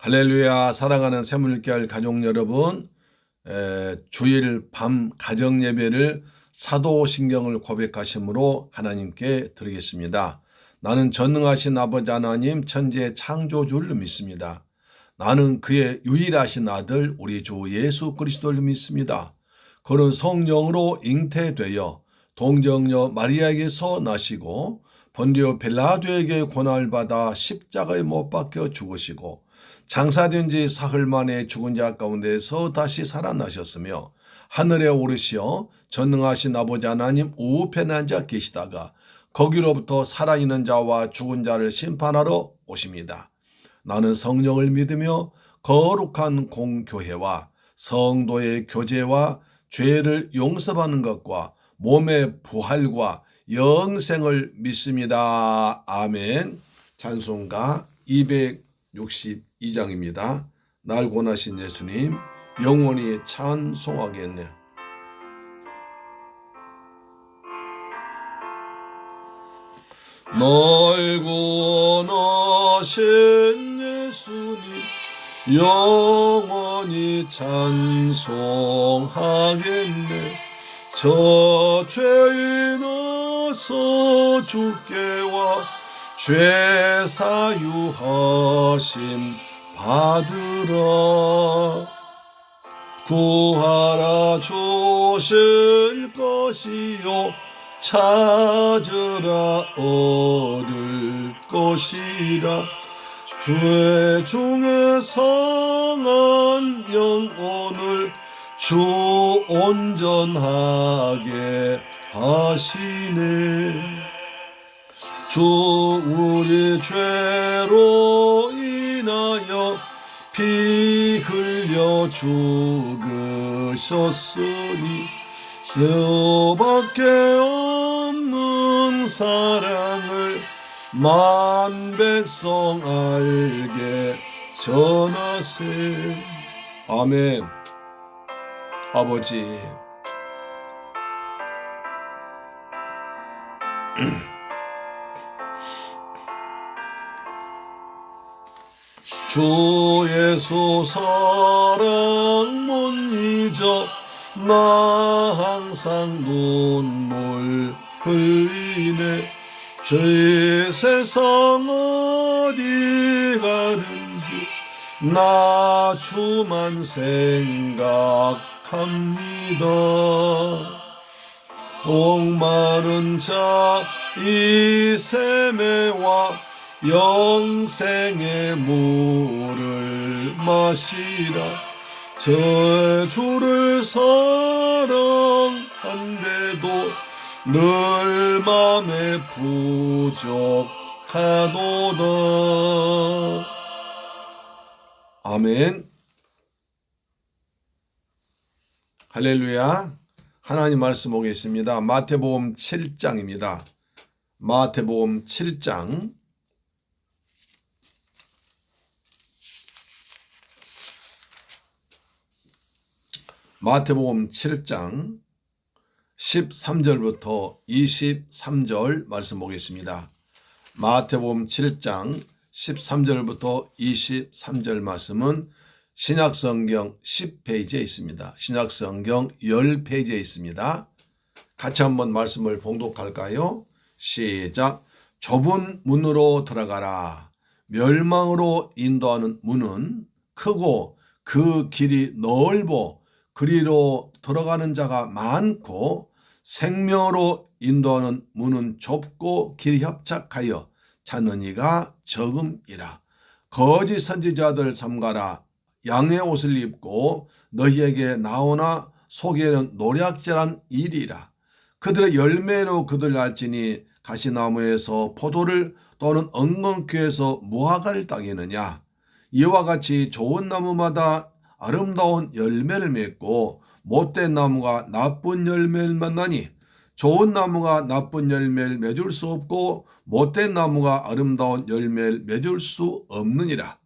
할렐루야. 사랑하는 새물결 가족 여러분, 주일 밤 가정 예배를 사도신경을 고백하심으로 하나님께 드리겠습니다. 나는 전능하신 아버지 하나님 천지의 창조주를 믿습니다. 나는 그의 유일하신 아들 우리 주 예수 그리스도를 믿습니다. 그는 성령으로 잉태되어 동정녀 마리아에게서 나시고 본디오 빌라도에게 고난을 받아 십자가에 못 박혀 죽으시고 장사된 지 사흘 만에 죽은 자 가운데서 다시 살아나셨으며 하늘에 오르시어 전능하신 아버지 하나님 우편에 앉아 계시다가 거기로부터 살아있는 자와 죽은 자를 심판하러 오십니다. 나는 성령을 믿으며 거룩한 공교회와 성도의 교제와 죄를 용서받는 것과 몸의 부활과 영생을 믿습니다. 아멘. 찬송가 262장입니다. 날 권하신 예수님 영원히 찬송하겠네. 날 권하신 예수님 영원히 찬송하겠네. 저 죄인 어서 주께와 죄 사유하심 받으라. 구하라 주실 것이요 찾으라 얻을 것이라. 죄 중에 상한 영혼을 주 온전하게 하시네. 주 우리 죄로 인하여 피 흘려 죽으셨으니 주밖에 없는 사랑을 만 백성 알게 전하세. 아멘. 아버지, 주 예수 사랑 못 잊어 나 항상 눈물 흘리네. 저 세상 어디 가든지 나 주만 생각합니다. 목마른 자 이 샘에와 영생의 물을 마시라. 저 주를 사랑한데도 늘 맘에 부족하도다. 아멘. 할렐루야. 하나님 말씀 보겠습니다. 마태복음 7장입니다. 마태복음 7장 마태복음 7장 13절부터 23절 말씀 보겠습니다. 마태복음 7장 13절부터 23절 말씀은 신약성경 10페이지에 있습니다. 신약성경 10페이지에 있습니다. 같이 한번 말씀을 봉독할까요? 시작. 좁은 문으로 들어가라. 멸망으로 인도하는 문은 크고 그 길이 넓어 그리로 들어가는 자가 많고 생명으로 인도하는 문은 좁고 길이 협착하여 찾는 이가 적음이라. 거짓 선지자들 삼가라. 양의 옷을 입고 너희에게 나오나 속에는 노략질한 일이라. 그들의 열매로 그들을 알지니 가시나무에서 포도를 또는 엉겅퀴에서 무화과를 따기느냐. 이와 같이 좋은 나무마다 아름다운 열매를 맺고 못된 나무가 나쁜 열매를 맺나니 좋은 나무가 나쁜 열매를 맺을 수 없고 못된 나무가 아름다운 열매를 맺을 수 없느니라.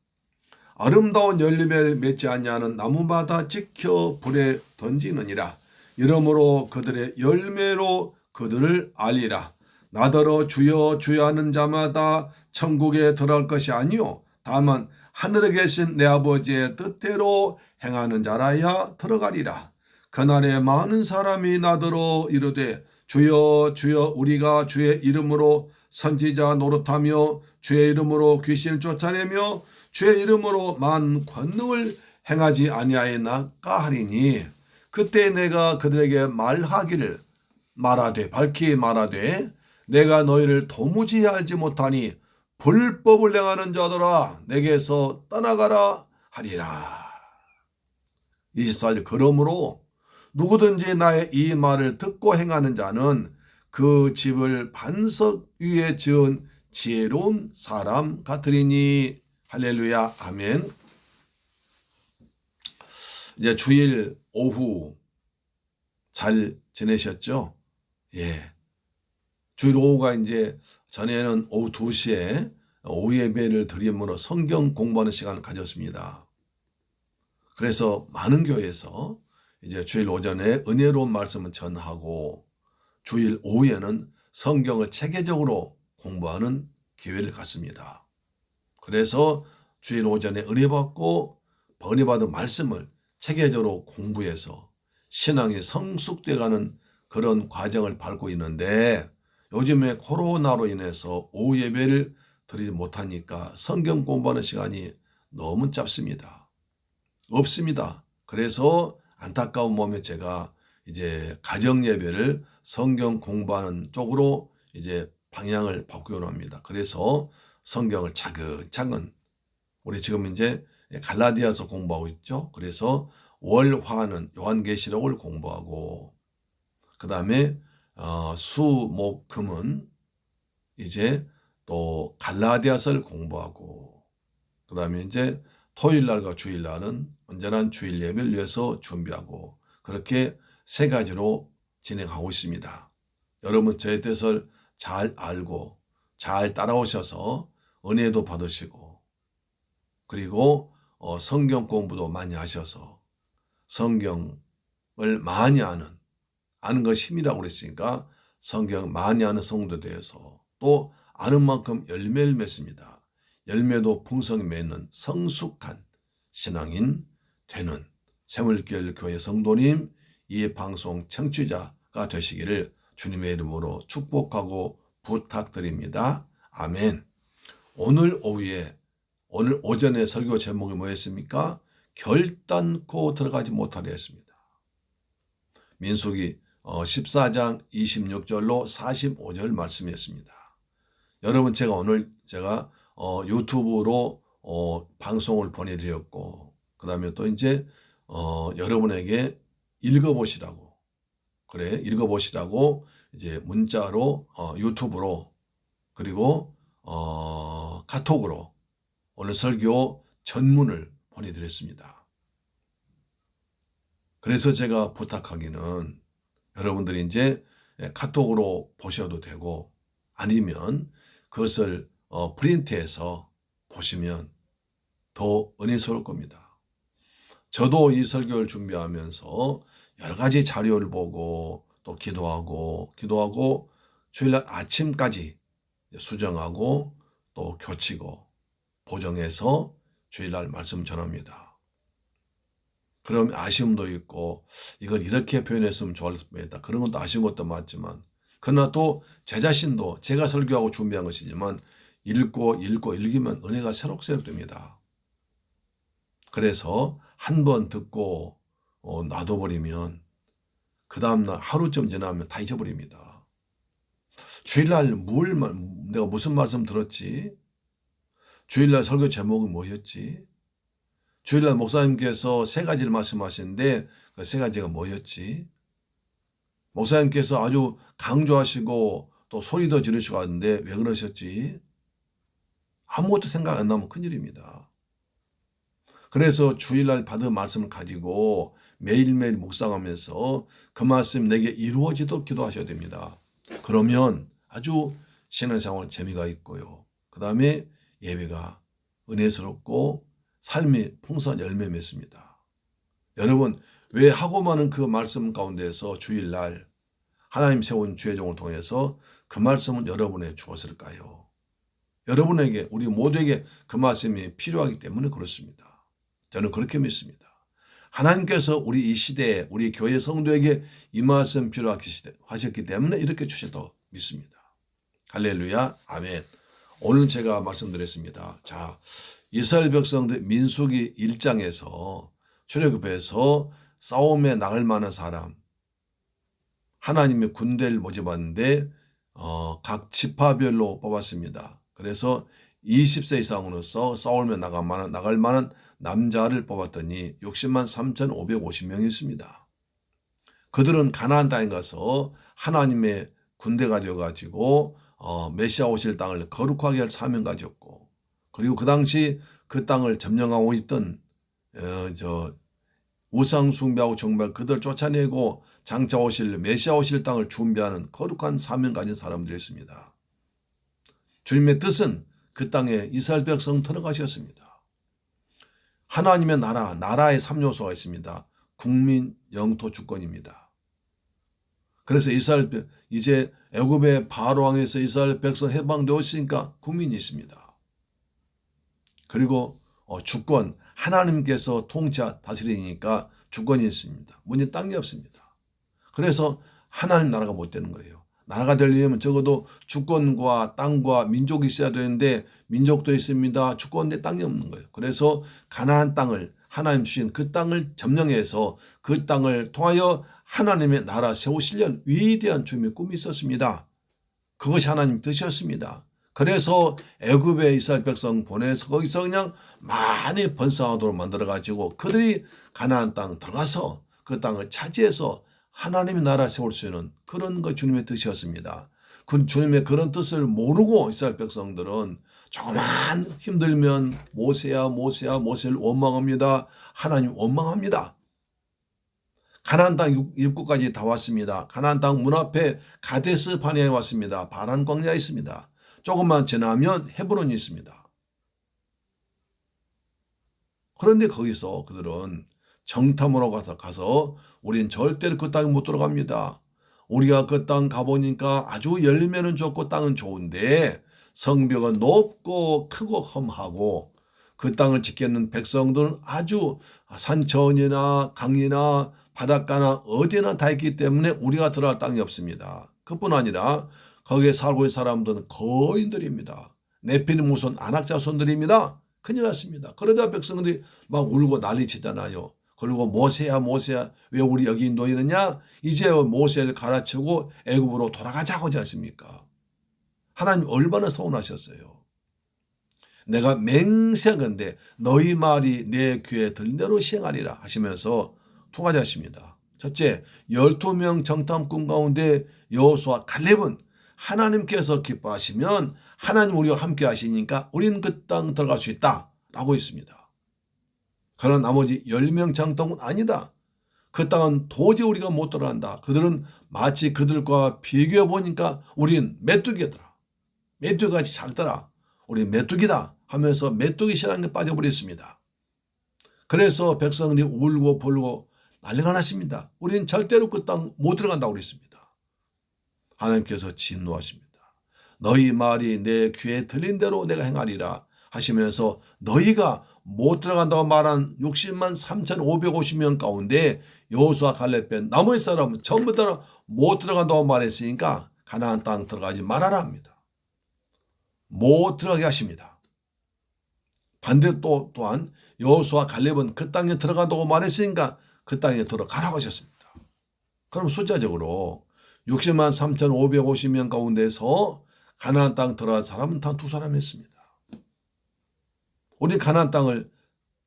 아름다운 열매를 맺지 아니하는 나무마다 지켜 불에 던지느니라. 이러므로 그들의 열매로 그들을 알리라. 나더러 주여 주여 하는 자마다 천국에 들어갈 것이 아니요 다만 하늘에 계신 내 아버지의 뜻대로 행하는 자라야 들어가리라. 그날에 많은 사람이 나더러 이르되 주여 주여 우리가 주의 이름으로 선지자 노릇하며 주의 이름으로 귀신을 쫓아내며 주의 이름으로 많은 권능을 행하지 아니하였나까 하리니 그때 내가 그들에게 밝히 말하되 내가 너희를 도무지 알지 못하니 불법을 행하는 자들아 내게서 떠나가라 하리라. 24절 그러므로 누구든지 나의 이 말을 듣고 행하는 자는 그 집을 반석 위에 지은 지혜로운 사람 같으리니. 할렐루야. 아멘. 이제 주일 오후 잘 지내셨죠? 예. 주일 오후가 이제 전에는 오후 2시에 오후 예배를 드림으로 성경 공부하는 시간을 가졌습니다. 그래서 많은 교회에서 이제 주일 오전에 은혜로운 말씀을 전하고 주일 오후에는 성경을 체계적으로 공부하는 기회를 갖습니다. 그래서 주일 오전에 은혜 받고 은혜 받은 말씀을 체계적으로 공부해서 신앙이 성숙돼가는 그런 과정을 밟고 있는데 요즘에 코로나로 인해서 오후 예배를 드리지 못하니까 성경 공부하는 시간이 너무 짧습니다. 없습니다. 그래서 안타까운 마음에 제가 이제 가정 예배를 성경 공부하는 쪽으로 이제 방향을 바꾸려고 합니다. 그래서 성경을 차근차근 우리 지금 이제 갈라디아서 공부하고 있죠. 그래서 월화는 요한계시록을 공부하고 그 다음에 수, 목, 금은 이제 또 갈라디아서를 공부하고 그 다음에 이제 토요일날과 주일날은 언제나 주일 예배를 위해서 준비하고 그렇게 3가지로 진행하고 있습니다. 여러분 저의 뜻을 잘 알고 잘 따라오셔서 은혜도 받으시고 그리고 성경 공부도 많이 하셔서 성경을 많이 아는 것이 힘이라고 그랬으니까 성경 많이 아는 성도 되어서 또 아는 만큼 열매를 맺습니다. 열매도 풍성히 맺는 성숙한 신앙인 되는 새물길 교회 성도님 이 방송 청취자가 되시기를 주님의 이름으로 축복하고 부탁드립니다. 아멘. 오늘 오전에 설교 제목이 뭐였습니까? 결단코 들어가지 못하려 했습니다. 민수기 14장 26절로 45절 말씀이었습니다. 여러분 오늘 제가 유튜브로 방송을 보내드렸고 그 다음에 또 이제 여러분에게 읽어보시라고 이제 문자로 유튜브로 그리고 카톡으로 오늘 설교 전문을 보내드렸습니다. 그래서 제가 부탁하기는 여러분들이 이제 카톡으로 보셔도 되고 아니면 그것을 프린트해서 보시면 더 은혜스러울 겁니다. 저도 이 설교를 준비하면서 여러 가지 자료를 보고 또 기도하고 주일날 아침까지 수정하고 또 교치고 보정해서 주일날 말씀 전합니다. 그럼 아쉬움도 있고 이걸 이렇게 표현했으면 좋았겠다. 그런 것도 아쉬운 것도 맞지만 그러나 또 제 자신도 제가 설교하고 준비한 것이지만 읽으면 은혜가 새록새록 됩니다. 그래서 한 번 듣고 놔둬버리면 그 다음날 하루쯤 지나면 다 잊어버립니다. 주일날 내가 무슨 말씀 들었지? 주일날 설교 제목은 뭐였지? 주일날 목사님께서 3가지를 말씀하시는데 그 3가지가 뭐였지? 목사님께서 아주 강조하시고 또 소리도 지르시고 하는데 왜 그러셨지? 아무것도 생각 안 나면 큰일입니다. 그래서 주일날 받은 말씀을 가지고 매일매일 묵상하면서 그 말씀 내게 이루어지도록 기도하셔야 됩니다. 그러면 아주 신앙생활 재미가 있고요. 그 다음에 예배가 은혜스럽고 삶이 풍성한 열매 맺습니다. 여러분 왜 하고 많은 그 말씀 가운데서 주일날 하나님 세운 주의 종을 통해서 그 말씀은 여러분의 주었을까요? 여러분에게, 우리 모두에게 그 말씀이 필요하기 때문에 그렇습니다. 저는 그렇게 믿습니다. 하나님께서 우리 이 시대에 우리 교회 성도에게 이 말씀 필요하셨기 때문에 이렇게 주셨다고 믿습니다. 할렐루야, 아멘. 오늘 제가 말씀드렸습니다. 자, 이스라엘 백성들 민수기 1장에서 출애굽해서 싸움에 나갈 만한 사람, 하나님의 군대를 모집하는데 각 지파별로 뽑았습니다. 그래서 20세 이상으로서 싸움에 나갈 만한 남자를 뽑았더니 60만 3,550명이 있습니다. 그들은 가나안 땅에 가서 하나님의 군대가 되어가지고 메시아 오실 땅을 거룩하게 할 사명 가졌고, 그리고 그 당시 그 땅을 점령하고 있던 우상 숭배하고 정말 그들 쫓아내고 장차 오실 메시아 오실 땅을 준비하는 거룩한 사명 가진 사람들이었습니다. 주님의 뜻은 그 땅에 이스라엘 백성 들어가셨습니다. 하나님의 나라의 3요소가 있습니다. 국민, 영토, 주권입니다. 그래서 이제 애굽의 바로 왕에서 이스라엘 백성 해방되었으니까 국민이 있습니다. 그리고 주권, 하나님께서 다스리니까 주권이 있습니다. 문제 땅이 없습니다. 그래서 하나님 나라가 못 되는 거예요. 나라가 되려면 적어도 주권과 땅과 민족이 있어야 되는데 민족도 있습니다. 주권인데 땅이 없는 거예요. 그래서 가나안 땅을, 하나님 주신 그 땅을 점령해서 그 땅을 통하여 하나님의 나라 세우시려는 위대한 주님의 꿈이 있었습니다. 그것이 하나님 뜻이었습니다. 그래서 애굽에 이스라엘 백성 보내서 거기서 그냥 많이 번성하도록 만들어가지고 그들이 가나안 땅 들어가서 그 땅을 차지해서 하나님의 나라 세울 수 있는 그런 거 주님의 뜻이었습니다. 그 주님의 그런 뜻을 모르고 이스라엘 백성들은 조금만 힘들면 모세를 원망합니다. 하나님 원망합니다. 가나안 땅 입구까지 다 왔습니다. 가나안 땅 문 앞에 가데스 바네아에 왔습니다. 바란 광야에 있습니다. 조금만 지나면 헤브론이 있습니다. 그런데 거기서 그들은 정탐으로 가서 우린 절대로 그 땅에 못 들어갑니다. 우리가 그 땅 가보니까 아주 열매는 좋고 땅은 좋은데 성벽은 높고 크고 험하고 그 땅을 지키는 백성들은 아주 산천이나 강이나 바닷가나 어디나 다 있기 때문에 우리가 들어갈 땅이 없습니다. 그뿐 아니라 거기에 살고 있는 사람들은 거인들입니다. 네피림 후손 안악자손들입니다. 큰일 났습니다. 그러다 백성들이 막 울고 난리치잖아요. 그리고 모세야 왜 우리 여기 놓이느냐? 이제 모세를 갈아치우고 애굽으로 돌아가자고 하지 않습니까? 하나님 얼마나 서운하셨어요. 내가 맹세하건대 너희 말이 내 귀에 들린 대로 시행하리라 하시면서 두 가지 하십니다. 첫째, 12명 정탐꾼 가운데 여호수아 갈렙은 하나님께서 기뻐하시면 하나님 우리와 함께 하시니까 우리는 그 땅 들어갈 수 있다라고 있습니다. 그러나 나머지 10명 정탐꾼 아니다. 그 땅은 도저히 우리가 못 들어간다. 그들은 마치 그들과 비교해 보니까 우린 메뚜기더라. 메뚜기같이 작더라. 우리 메뚜기다 하면서 메뚜기 신앙에 빠져버렸습니다. 그래서 백성들이 울고 벌고 난리가 났습니다. 우리는 절대로 그 땅 못 들어간다고 그랬습니다. 하나님께서 진노하십니다. 너희 말이 내 귀에 들린 대로 내가 행하리라 하시면서 너희가 못 들어간다고 말한 60만 3,550명 가운데 여호수아 갈렙 뺀 나머지 사람은 전부 다 못 들어간다고 말했으니까 가나안 땅 들어가지 말아라 합니다. 못 들어가게 하십니다. 반대로 또한 여호수아 갈렙은 그 땅에 들어간다고 말했으니까 그 땅에 들어가라고 하셨습니다. 그럼 숫자적으로 60만 3,550명 가운데서 가나안 땅 들어간 사람은 단 두 사람이었습니다. 우리 가나안 땅을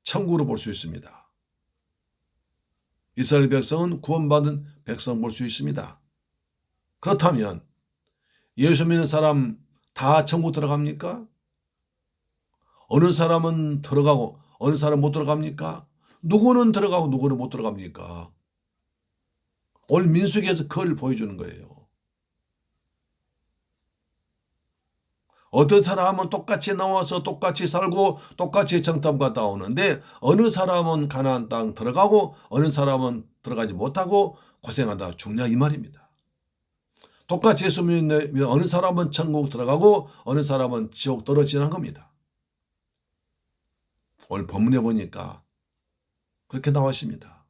천국으로 볼 수 있습니다. 이스라엘 백성은 구원받은 백성 볼 수 있습니다. 그렇다면 예수 믿는 사람 다 천국 들어갑니까? 어느 사람은 들어가고 어느 사람은 못 들어갑니까? 누구는 들어가고 누구는 못 들어갑니까? 오늘 민수기에서 그걸 보여주는 거예요. 어떤 사람은 똑같이 나와서 똑같이 살고 똑같이 정탐 갔다 오는데 어느 사람은 가나안 땅 들어가고 어느 사람은 들어가지 못하고 고생하다 죽냐 이 말입니다. 똑같이 예수 믿는 어느 사람은 천국 들어가고 어느 사람은 지옥 떨어지는 겁니다. 오늘 본문에 보니까 그렇게 나와 있습니다.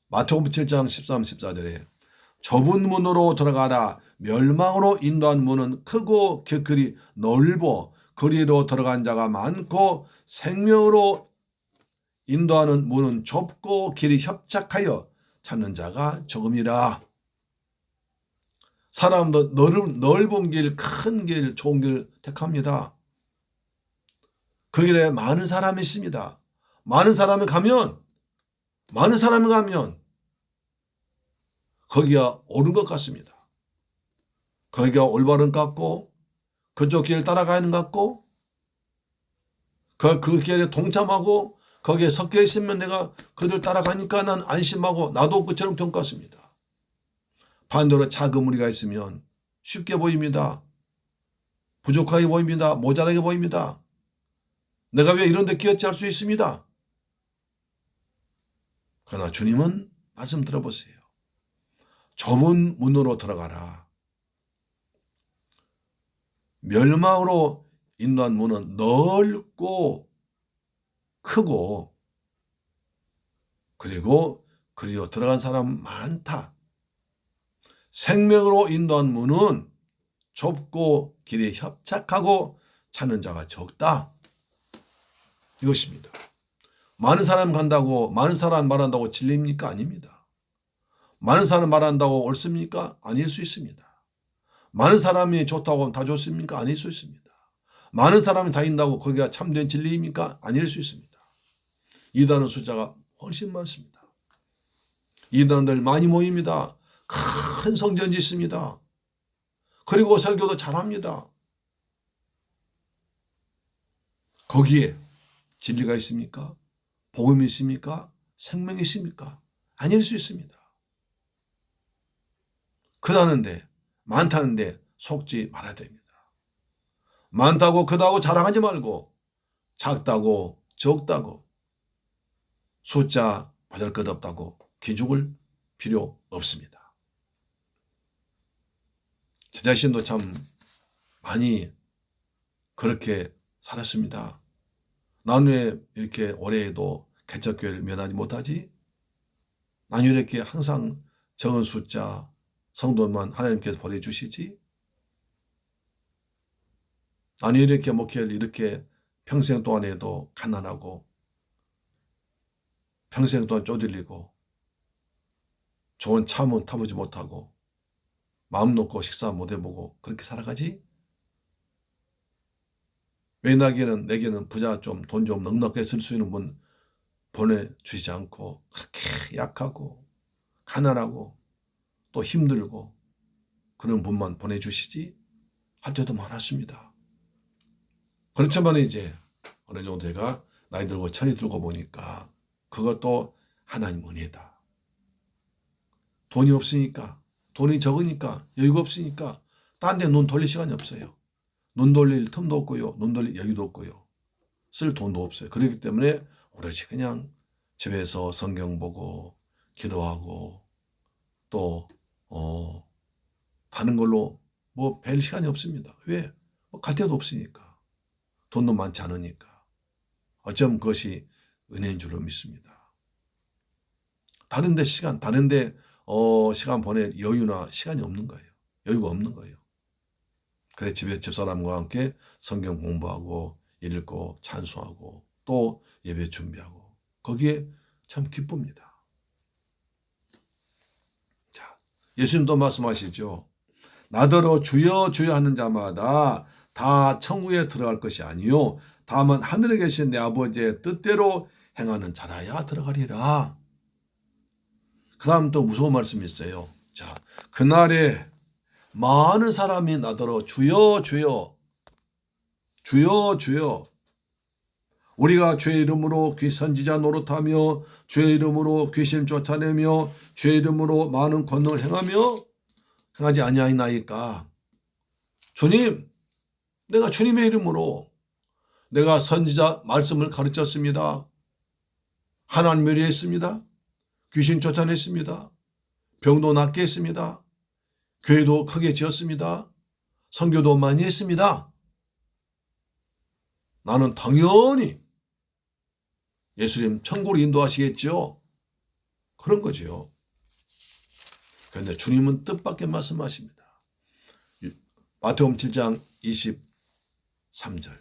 마태복음 7장 13, 14절에 좁은 문으로 들어가라. 멸망으로 인도한 문은 크고 길이 넓어 거리로 들어간 자가 많고 생명으로 인도하는 문은 좁고 길이 협착하여 찾는 자가 적음이라. 사람도 넓은 길, 큰 길, 좋은 길 택합니다. 그 길에 많은 사람이 있습니다. 많은 사람이 가면 거기가 옳은 것 같습니다. 거기가 올바른 것 같고 그쪽 길 따라가는 것 같고 그 길에 동참하고 거기에 섞여 있으면 내가 그들 따라가니까 난 안심하고 나도 그처럼 될 것 같습니다. 반대로 작은 무리가 있으면 쉽게 보입니다. 부족하게 보입니다. 모자라게 보입니다. 내가 왜 이런 데 끼었지 할 수 있습니다. 그러나 주님은 말씀 들어보세요. 좁은 문으로 들어가라. 멸망으로 인도한 문은 넓고 크고 그리고 들어간 사람 많다. 생명으로 인도한 문은 좁고 길이 협착하고 찾는 자가 적다. 이것입니다. 많은 사람 간다고 많은 사람 말한다고 진리입니까? 아닙니다. 많은 사람 말한다고 옳습니까? 아닐 수 있습니다. 많은 사람이 좋다고 하면 다 좋습니까? 아닐 수 있습니다. 많은 사람이 다닌다고 거기가 참된 진리입니까? 아닐 수 있습니다. 이단은 숫자가 훨씬 많습니다. 이단들 많이 모입니다. 큰 성전 짓습니다. 그리고 설교도 잘합니다. 거기에 진리가 있습니까? 복음이 있습니까? 생명이 있습니까? 아닐 수 있습니다. 크다는데 많다는데 속지 말아야 됩니다. 많다고 크다고 자랑하지 말고 작다고 적다고 숫자 보잘것없다고 기죽을 필요 없습니다. 제 자신도 참 많이 그렇게 살았습니다. 난 왜 이렇게 올해에도 개척교회를 면하지 못하지? 난 왜 이렇게 항상 적은 숫자 성도만 하나님께서 보내주시지? 난 왜 이렇게 목회를 이렇게 평생 동안에도 가난하고 평생 동안 쪼들리고 좋은 차문 타보지 못하고 마음 놓고 식사 못 해보고 그렇게 살아가지? 왜 내게는 부자 돈 좀 넉넉하게 쓸 수 있는 분 보내주지 않고 그렇게 약하고 가난하고 또 힘들고 그런 분만 보내주시지? 할 때도 많았습니다. 그렇지만 이제 어느 정도 제가 나이 들고 천이 들고 보니까 그것도 하나님 은혜다. 돈이 없으니까, 돈이 적으니까, 여유가 없으니까 딴 데 눈 돌릴 시간이 없어요. 눈 돌릴 틈도 없고요. 눈 돌릴 여유도 없고요. 쓸 돈도 없어요. 그렇기 때문에 오로지 그냥 집에서 성경 보고 기도하고 또 다른 걸로 뭐 뵐 시간이 없습니다. 왜? 갈 데도 없으니까. 돈도 많지 않으니까. 어쩜 그것이 은혜인 줄로 믿습니다. 다른데 시간 보낼 여유나 시간이 없는 거예요. 여유가 없는 거예요. 그래 집에 집사람과 함께 성경 공부하고 읽고 찬송하고 또 예배 준비하고 거기에 참 기쁩니다. 자, 예수님도 말씀하시죠. 나더러 주여 주여 하는 자마다 다 천국에 들어갈 것이 아니요 다만 하늘에 계신 내 아버지의 뜻대로 행하는 자라야 들어가리라. 그 다음 또 무서운 말씀이 있어요. 자, 그날에 많은 사람이 나더러 주여 주여 주여 주여 우리가 주의 이름으로 선지자 노릇하며 주의 이름으로 귀신 쫓아내며 주의 이름으로 많은 권능을 행하지 아니하나이까. 주님, 내가 주님의 이름으로 내가 선지자 말씀을 가르쳤습니다. 하나님 멸리했습니다. 귀신 쫓아냈습니다. 병도 낫게 했습니다. 교회도 크게 지었습니다. 선교도 많이 했습니다. 나는 당연히 예수님 천국으로 인도하시겠죠. 그런 거죠. 그런데 주님은 뜻밖의 말씀하십니다. 마태복음 7장 23절.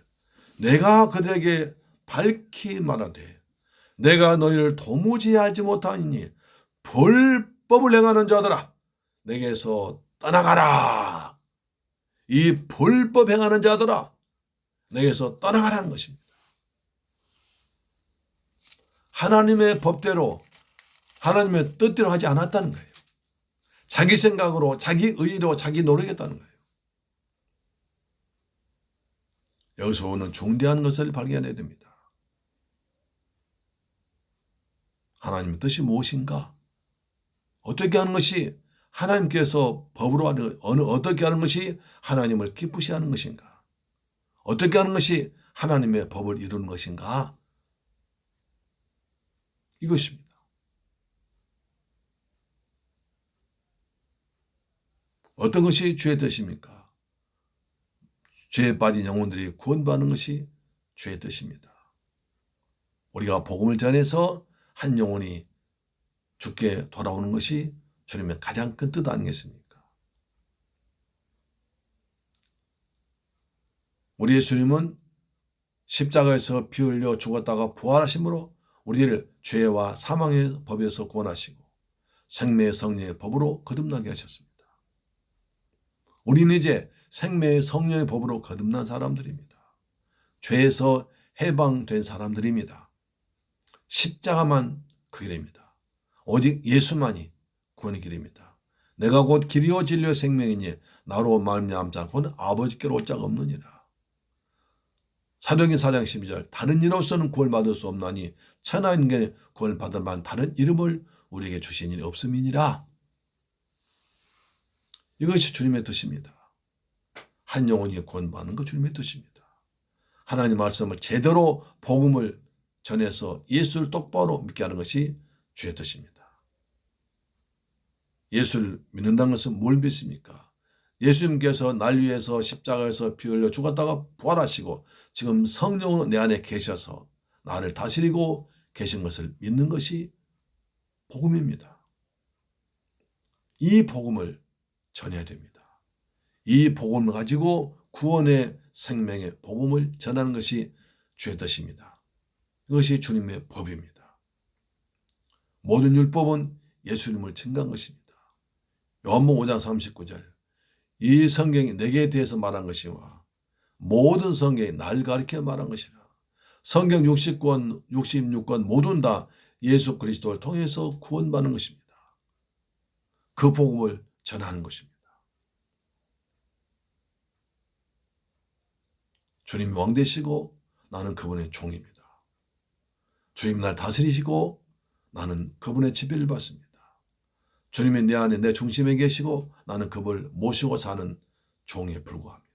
내가 그들에게 밝히 말하되 내가 너희를 도무지 알지 못하니 불법을 행하는 자들아 내게서 떠나가라. 이 불법 행하는 자들아 내게서 떠나가라는 것입니다. 하나님의 법대로 하나님의 뜻대로 하지 않았다는 거예요. 자기 생각으로 자기 의로 자기 노력했다는 거예요. 여기서 오는 중대한 것을 발견해야 됩니다. 하나님의 뜻이 무엇인가? 어떻게 하는 것이 하나님께서 법으로 하는 어떻게 하는 것이 하나님을 기쁘시 하는 것인가? 어떻게 하는 것이 하나님의 법을 이루는 것인가? 이것입니다. 어떤 것이 주의 뜻입니까? 죄에 빠진 영혼들이 구원받는 것이 주의 뜻입니다. 우리가 복음을 전해서 한 영혼이 주께 돌아오는 것이 주님의 가장 큰 뜻 아니겠습니까? 우리 예수님은 십자가에서 피 흘려 죽었다가 부활하심으로 우리를 죄와 사망의 법에서 구원하시고 생명의 성령의 법으로 거듭나게 하셨습니다. 우리는 이제 생명의 성령의 법으로 거듭난 사람들입니다. 죄에서 해방된 사람들입니다. 십자가만 그 길입니다. 오직 예수만이 구원의 길입니다. 내가 곧 길이요 진리요 생명이니 나로 말미암은 자 곧 아버지께로 올 자가 없느니라. 사도행전 4장 12절 다른 이로서는 구원받을 수 없나니 천하인간의 구원받을 만한 다른 이름을 우리에게 주신 일이 없음이니라. 이것이 주님의 뜻입니다. 한 영혼이 구원받는 것 주님의 뜻입니다. 하나님 말씀을 제대로 복음을 전해서 예수를 똑바로 믿게 하는 것이 주의 뜻입니다. 예수를 믿는다는 것은 뭘 믿습니까? 예수님께서 날 위해서 십자가에서 피 흘려 죽었다가 부활하시고 지금 성령으로 내 안에 계셔서 나를 다스리고 계신 것을 믿는 것이 복음입니다. 이 복음을 전해야 됩니다. 이 복음을 가지고 구원의 생명의 복음을 전하는 것이 주의 뜻입니다. 이것이 주님의 법입니다. 모든 율법은 예수님을 증거한 것입니다. 요한복음 5장 39절 이 성경이 내게 대해서 말한 것이와 모든 성경이 날 가리켜 말한 것이라. 성경 60권 66권 모두는 다 예수 그리스도를 통해서 구원받는 것입니다. 그 복음을 전하는 것입니다. 주님이 왕 되시고 나는 그분의 종입니다. 주님 날 다스리시고 나는 그분의 지배를 받습니다. 주님이 내 안에 내 중심에 계시고 나는 그분을 모시고 사는 종에 불과합니다.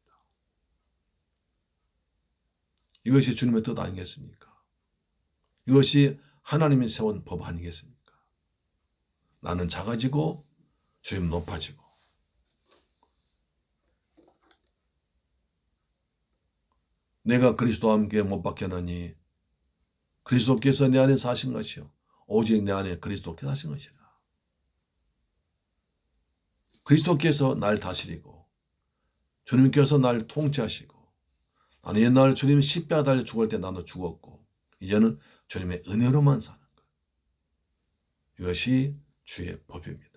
이것이 주님의 뜻 아니겠습니까? 이것이 하나님이 세운 법 아니겠습니까? 나는 작아지고 주님 높아지고 내가 그리스도와 함께 못 박혔나니 그리스도께서 내 안에 사신 것이요 오직 내 안에 그리스도께서 사신 것이라. 그리스도께서 날 다스리고 주님께서 날 통치하시고 나는 옛날 주님이 십자가 달려 죽을 때 나도 죽었고 이제는 주님의 은혜로만 사는 것. 이것이 주의 법입니다.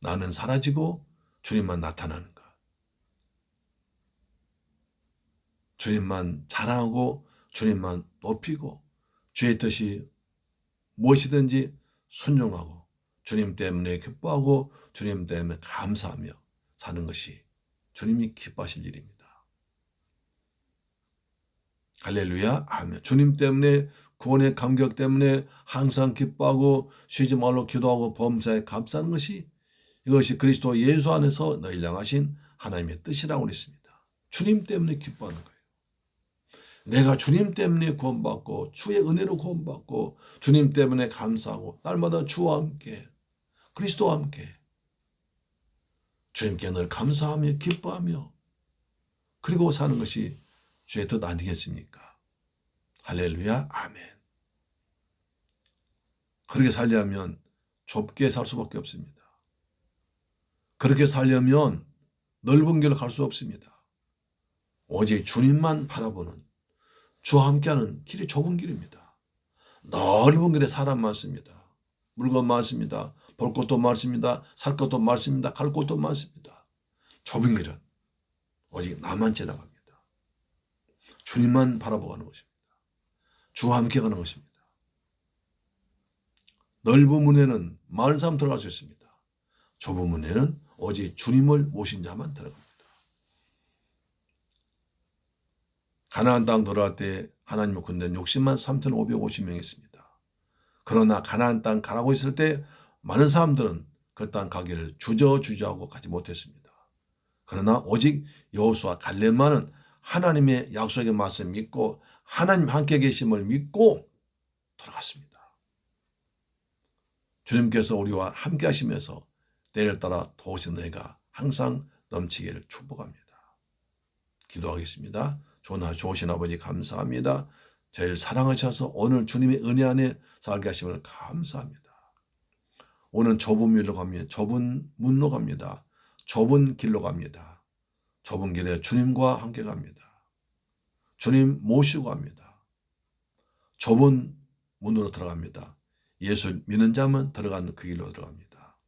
나는 사라지고 주님만 나타나는 것. 주님만 자랑하고 주님만 높이고 주의 뜻이 무엇이든지 순종하고 주님 때문에 기뻐하고 주님 때문에 감사하며 사는 것이 주님이 기뻐하실 일입니다. 할렐루야 아멘. 주님 때문에 구원의 감격 때문에 항상 기뻐하고 쉬지 말고 기도하고 범사에 감사하는 것이 이것이 그리스도 예수 안에서 너희를 향하신 하나님의 뜻이라고 그랬습니다. 주님 때문에 기뻐하는 거예요. 내가 주님 때문에 구원받고 주의 은혜로 구원받고 주님 때문에 감사하고 날마다 주와 함께 그리스도와 함께 주님께 늘 감사하며 기뻐하며 그리고 사는 것이 주의 뜻 아니겠습니까? 할렐루야, 아멘. 그렇게 살려면 좁게 살 수밖에 없습니다. 그렇게 살려면 넓은 길로 갈 수 없습니다. 오직 주님만 바라보는 주와 함께하는 길이 좁은 길입니다. 넓은 길에 사람 많습니다. 물건 많습니다. 볼 것도 많습니다. 살 것도 많습니다. 갈 곳도 많습니다. 좁은 길은 오직 나만 지나갑니다. 주님만 바라보고 가는 것입니다. 주와 함께 가는 것입니다. 넓은 문에는 많은 사람 들어갈 수 있습니다. 좁은 문에는 오직 주님을 모신 자만 들어갑니다. 가나안 땅 들어갈 때 하나님의 군대는 60만 3,550명이 있습니다. 그러나 가나안 땅 가라고 했을 때 많은 사람들은 그 땅 가기를 주저하고 가지 못했습니다. 그러나 오직 여호수아 갈렙만은 하나님의 약속의 말씀 믿고 하나님 함께 계심을 믿고 돌아갔습니다. 주님께서 우리와 함께 하시면서 때를 따라 도우신 은혜가 항상 넘치기를 축복합니다. 기도하겠습니다. 좋으신 아버지 감사합니다. 저희를 사랑하셔서 오늘 주님의 은혜 안에 살게 하심을 감사합니다. 오늘 좁은 길로 갑니다. 좁은 문로 갑니다. 좁은 길로 갑니다. 좁은 길에 주님과 함께 갑니다. 주님 모시고 갑니다. 좁은 문으로 들어갑니다. 예수 믿는 자만 들어가는 그 길로 들어갑니다.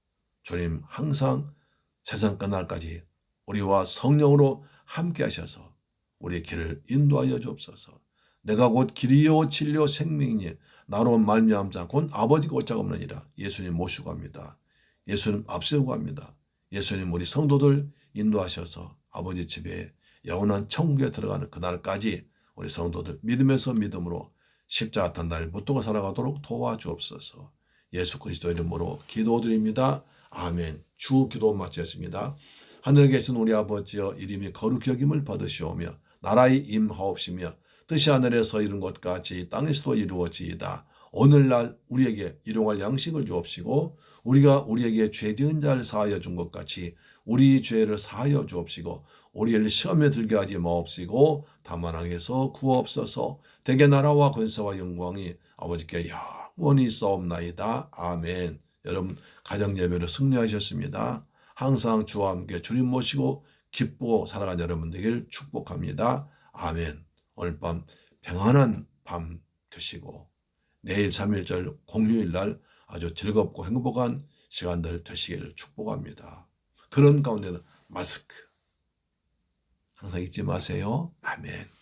주님 항상 세상 끝날까지 우리와 성령으로 함께 하셔서 우리의 길을 인도하여 주옵소서. 내가 곧 길이요 진리요 생명이니 나로 말미암자 곧 아버지가 오자가 없느니라. 예수님 모시고 갑니다. 예수님 앞세우고 갑니다. 예수님 우리 성도들 인도하셔서 아버지 집에 영원한 천국에 들어가는 그날까지 우리 성도들 믿음에서 믿음으로 십자가 탄 날 붙들고 살아가도록 도와주옵소서. 예수 그리스도 이름으로 기도드립니다. 아멘. 주 기도 마치겠습니다. 하늘에 계신 우리 아버지여 이름이 거룩히 여김을 받으시오며 나라의 임하옵시며 뜻이 하늘에서 이룬 것 같이 땅에서도 이루어지이다. 오늘날 우리에게 일용할 양식을 주옵시고 우리가 우리에게 죄 지은 자를 사하여 준 것 같이 우리 죄를 사하여 주옵시고 우리를 시험에 들게 하지 마옵시고 다만 악에서 구하옵소서. 대개 나라와 권세와 영광이 아버지께 영원히 있사옵나이다. 아멘. 여러분 가정 예배로 승리하셨습니다. 항상 주와 함께 주님 모시고 기쁘고 살아가는 여러분 되길 축복합니다. 아멘. 오늘 밤 평안한 밤 되시고 내일 3.1절 공휴일날 아주 즐겁고 행복한 시간들 되시기를 축복합니다. 그런 가운데는 마스크 항상 잊지 마세요. 아멘.